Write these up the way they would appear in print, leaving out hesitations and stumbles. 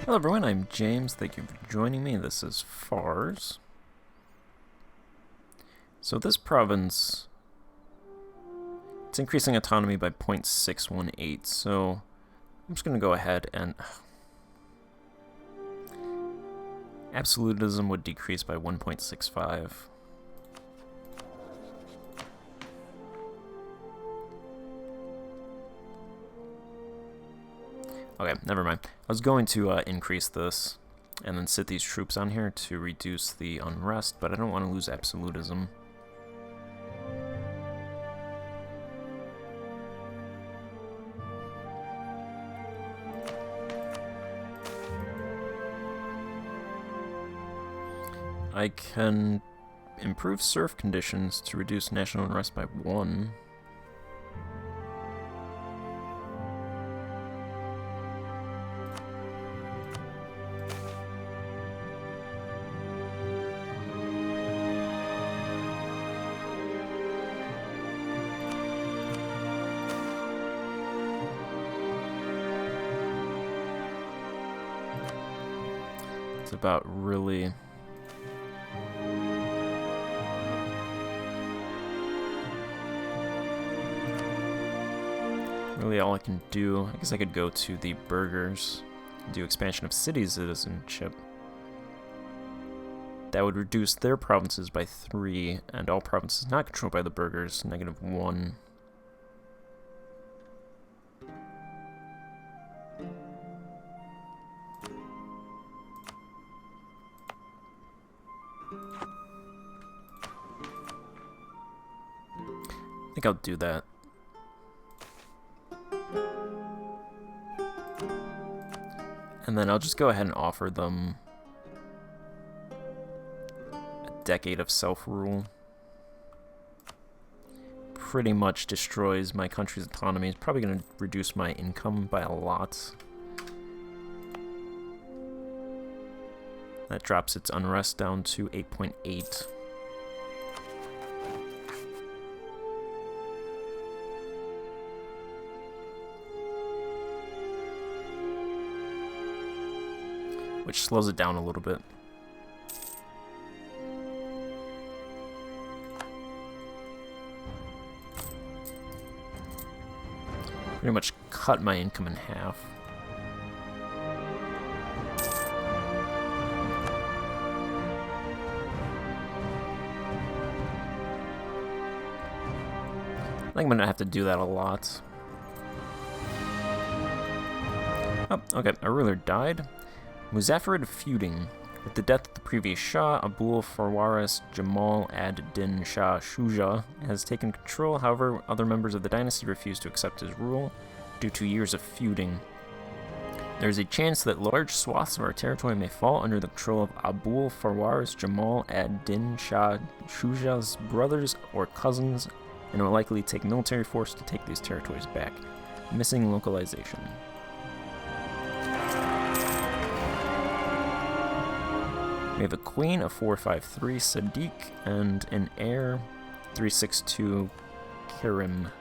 Hello everyone, I'm James. Thank you for joining me. This is Fars. So this province, it's increasing autonomy by 0.618, so I'm just going to go ahead and... Absolutism would decrease by 1.65. Okay, never mind. I was going to increase this and then sit these troops on here to reduce the unrest, but I don't want to lose absolutism. I can improve serf conditions to reduce national unrest by 1. It's about really... Really all I can do. I guess I could go to the burghers, do expansion of city citizenship. That would reduce their provinces by 3, and all provinces not controlled by the burghers, -1. I think I'll do that. And then I'll just go ahead and offer them a decade of self-rule. Pretty much destroys my country's autonomy. It's probably going to reduce my income by a lot. That drops its unrest down to 8.8. Which slows it down a little bit. Pretty much cut my income in half. I think I'm gonna have to do that a lot. Oh, okay, a ruler died. Muzaffarid feuding. With the death of the previous Shah, Abul Farwaris Jamal ad-Din Shah Shuja has taken control. However, other members of the dynasty refuse to accept his rule due to years of feuding. There is a chance that large swaths of our territory may fall under the control of Abul Farwaris Jamal ad-Din Shah Shuja's brothers or cousins, and will likely take military force to take these territories back. Missing localization. We have a queen, a 453 Sadiq, and an heir, 362 Karim.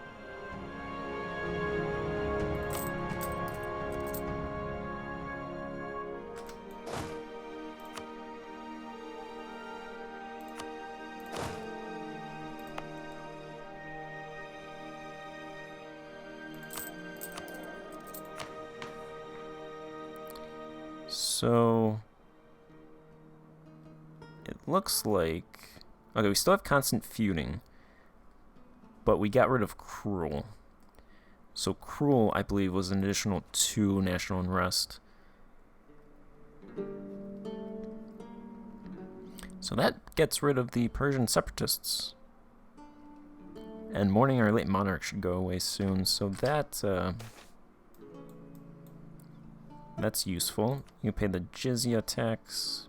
So... it looks like... okay, we still have constant feuding, but we got rid of cruel. So cruel, I believe, was an additional 2 national unrest. So that gets rid of the Persian separatists. And Morning or Late Monarch should go away soon, so that... that's useful. You pay the jizya tax.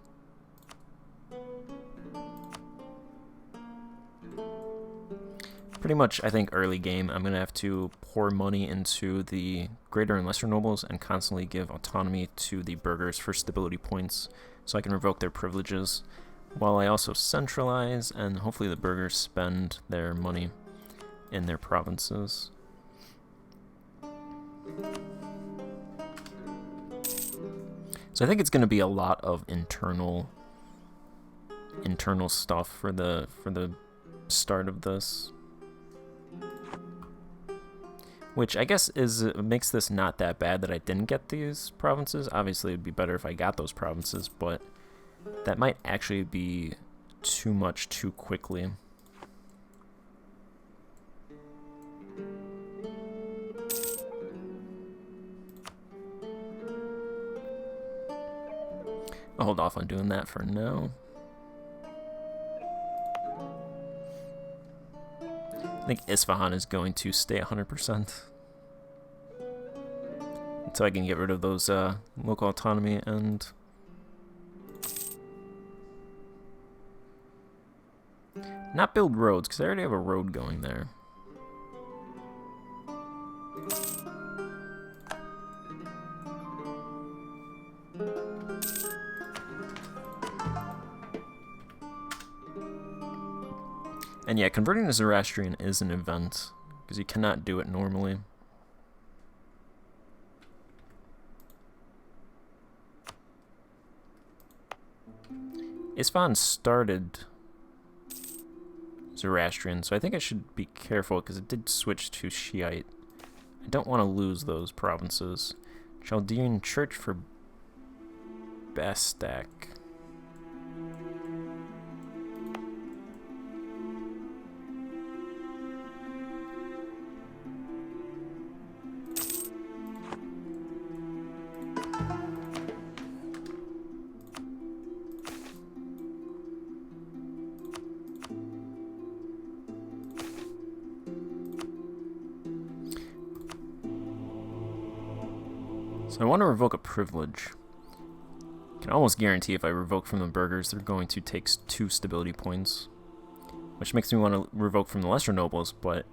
Pretty much, I think, early game, I'm going to have to pour money into the greater and lesser nobles and constantly give autonomy to the burghers for stability points so I can revoke their privileges, while I also centralize and hopefully the burghers spend their money in their provinces. So I think it's going to be a lot of internal stuff for the start of this, which I guess makes this not that bad that I didn't get these provinces. Obviously, it'd be better if I got those provinces, but that might actually be too much too quickly. I'll hold off on doing that for now. I think Isfahan is going to stay 100%. Until I can get rid of those local autonomy and... not build roads, because I already have a road going there. And yeah, converting to Zoroastrian is an event, because you cannot do it normally. Isfahan started Zoroastrian, so I think I should be careful, because it did switch to Shiite. I don't want to lose those provinces. Chaldean Church for Bastak. So I want to revoke a privilege. I can almost guarantee if I revoke from the burghers, they're going to take 2 stability points. Which makes me want to revoke from the lesser nobles, but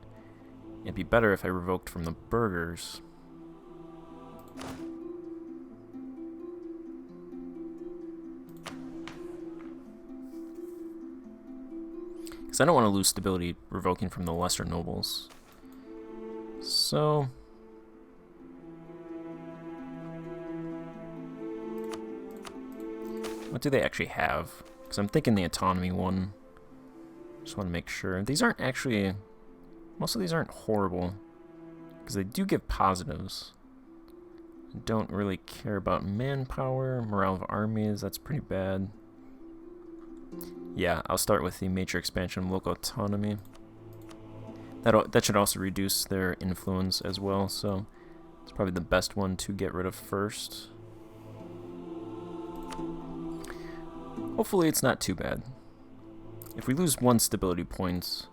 it'd be better if I revoked from the burghers. Because I don't want to lose stability revoking from the lesser nobles. So... what do they actually have? Because I'm thinking the autonomy one. Just want to make sure. These aren't actually... most of these aren't horrible. Because they do give positives. I don't really care about manpower. Morale of armies, that's pretty bad. Yeah, I'll start with the major expansion of local autonomy. That should also reduce their influence as well, so it's probably the best one to get rid of first. Hopefully it's not too bad. If we lose 1 stability point,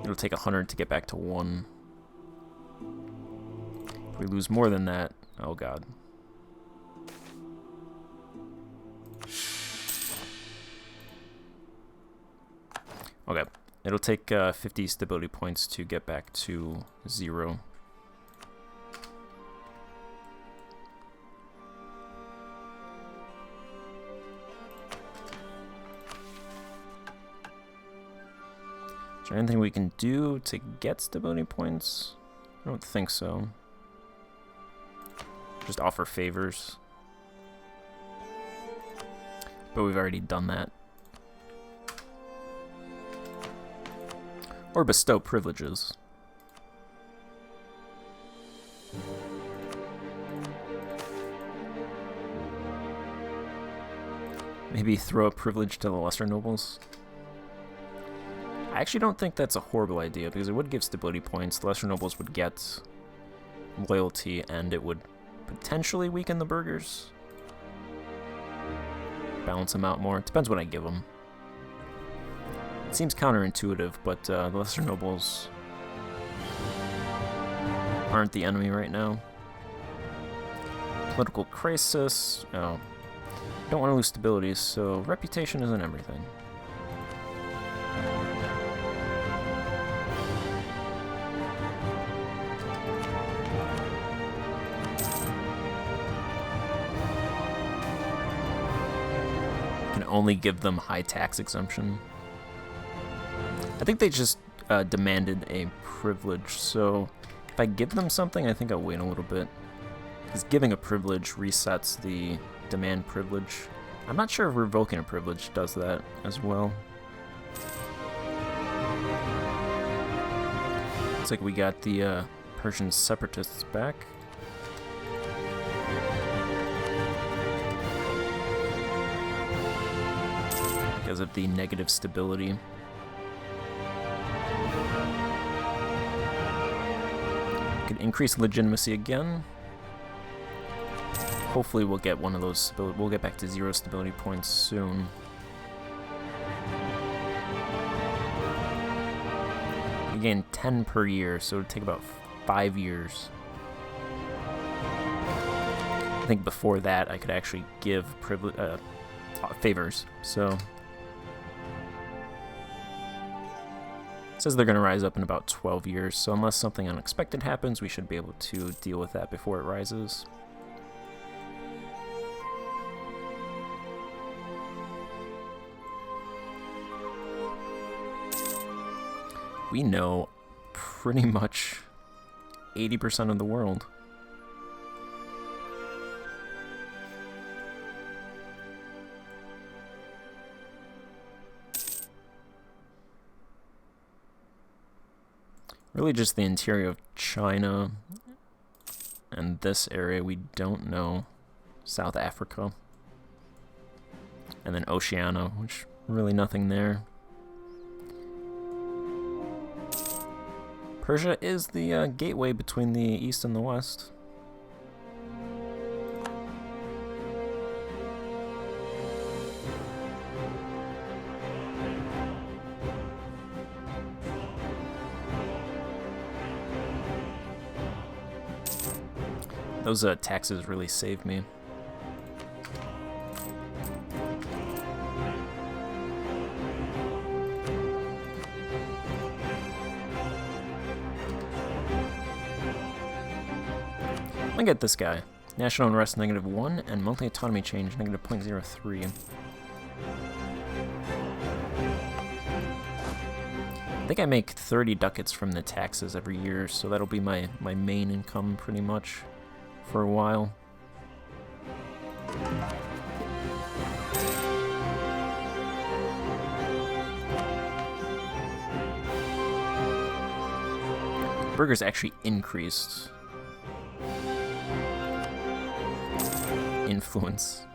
it'll take 100 to get back to 1. If we lose more than that, oh god. Okay, it'll take 50 stability points to get back to 0. Is there anything we can do to get stability points? I don't think so. Just offer favors. But we've already done that. Or bestow privileges. Maybe throw a privilege to the lesser nobles. I actually don't think that's a horrible idea, because it would give stability points, the lesser nobles would get loyalty, and it would potentially weaken the burghers. Balance them out more. It depends what I give them. It seems counterintuitive, but the lesser nobles aren't the enemy right now. Political crisis. Oh. Don't want to lose stability, so reputation isn't everything. Only give them high tax exemption. I think they just demanded a privilege, so if If I give them something, I think I'll wait a little bit. Because giving a privilege resets the demand privilege. I'm not sure if revoking a privilege does that as well. Looks like we got the Persian separatists back. Because of the negative stability. Could increase legitimacy again. Hopefully we'll get one of those we'll get back to 0 stability points soon. We gain 10 per year, so it'll take about 5 years. I think before that I could actually give favors, so it says they're going to rise up in about 12 years, so unless something unexpected happens, we should be able to deal with that before it rises. We know pretty much 80% of the world. Really just the interior of China and this area we don't know. South Africa. And then Oceania, which really nothing there. Persia is the gateway between the East and the West. Those taxes really saved me. Look at this guy. National unrest -1 and monthly autonomy change -0.03. I think I make 30 ducats from the taxes every year, so that'll be my main income pretty much for a while. Burgers actually increased influence.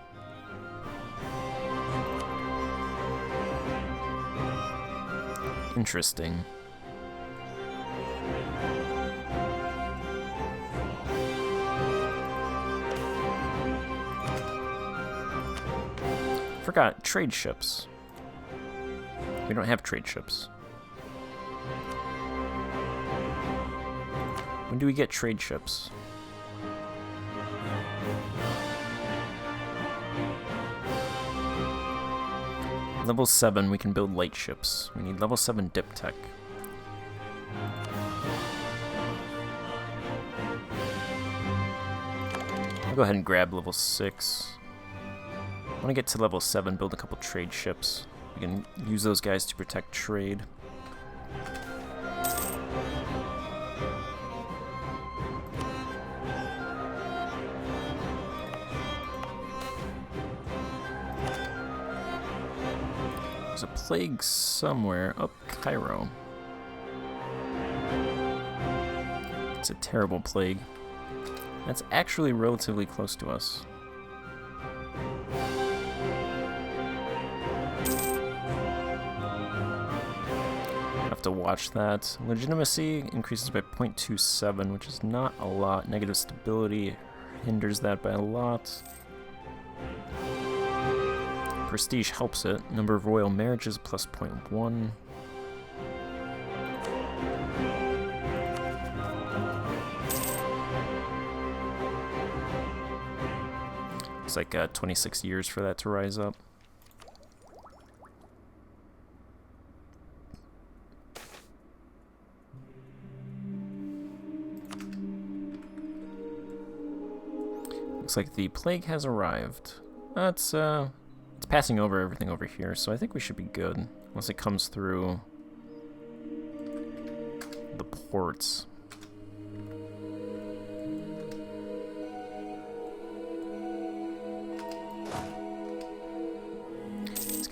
Interesting. Forgot trade ships. We don't have trade ships. When do we get trade ships? Level 7, we can build light ships. We need level 7 dip tech. I'll go ahead and grab level 6. I want to get to level 7, build a couple trade ships. We can use those guys to protect trade. There's a plague somewhere up Cairo. It's a terrible plague. That's actually relatively close to us. Have to watch that. Legitimacy increases by 0.27, which is not a lot. Negative stability hinders that by a lot. Prestige helps it. Number of royal marriages plus 0.1. It's like 26 years for that to rise up. Looks like the plague has arrived. It's passing over everything over here, so I think we should be good. Unless it comes through the ports.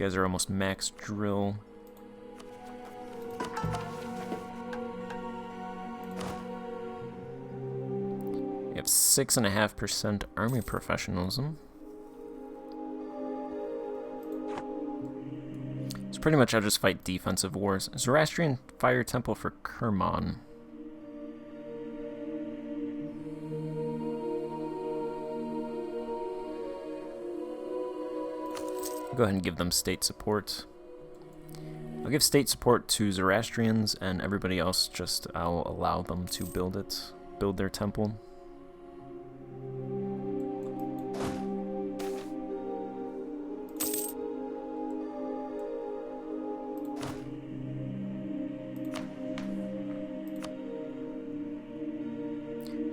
guys are almost max drill. We have 6.5% army professionalism. So pretty much I'll just fight defensive wars. Zoroastrian Fire Temple for Kerman. Go ahead and give them state support. I'll give state support to Zoroastrians, and everybody else just I'll allow them to build their temple.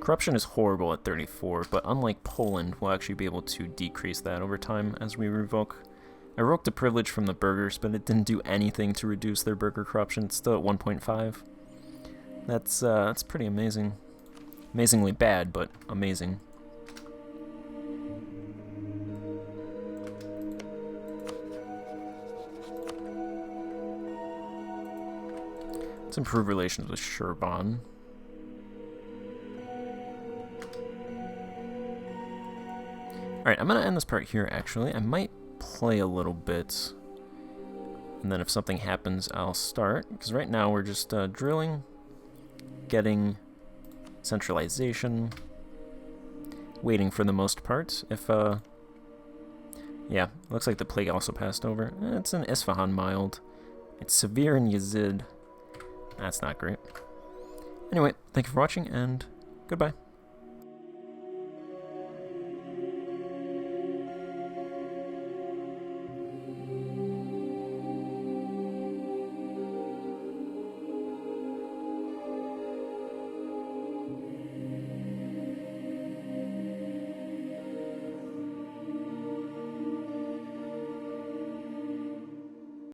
Corruption is horrible at 34, but unlike Poland, we'll actually be able to decrease that over time as we revoke. I revoked the privilege from the burghers, but it didn't do anything to reduce their burgher corruption. It's still at 1.5. That's pretty amazing. Amazingly bad, but amazing. Let's improve relations with Shirvan. Alright, I'm going to end this part here, actually. I might play a little bit, and then if something happens, I'll start, because right now we're just drilling, getting centralization, waiting for the most part. If, yeah, looks like the plague also passed over. It's in Isfahan mild. It's severe in Yazid. That's not great. Anyway, thank you for watching, and goodbye.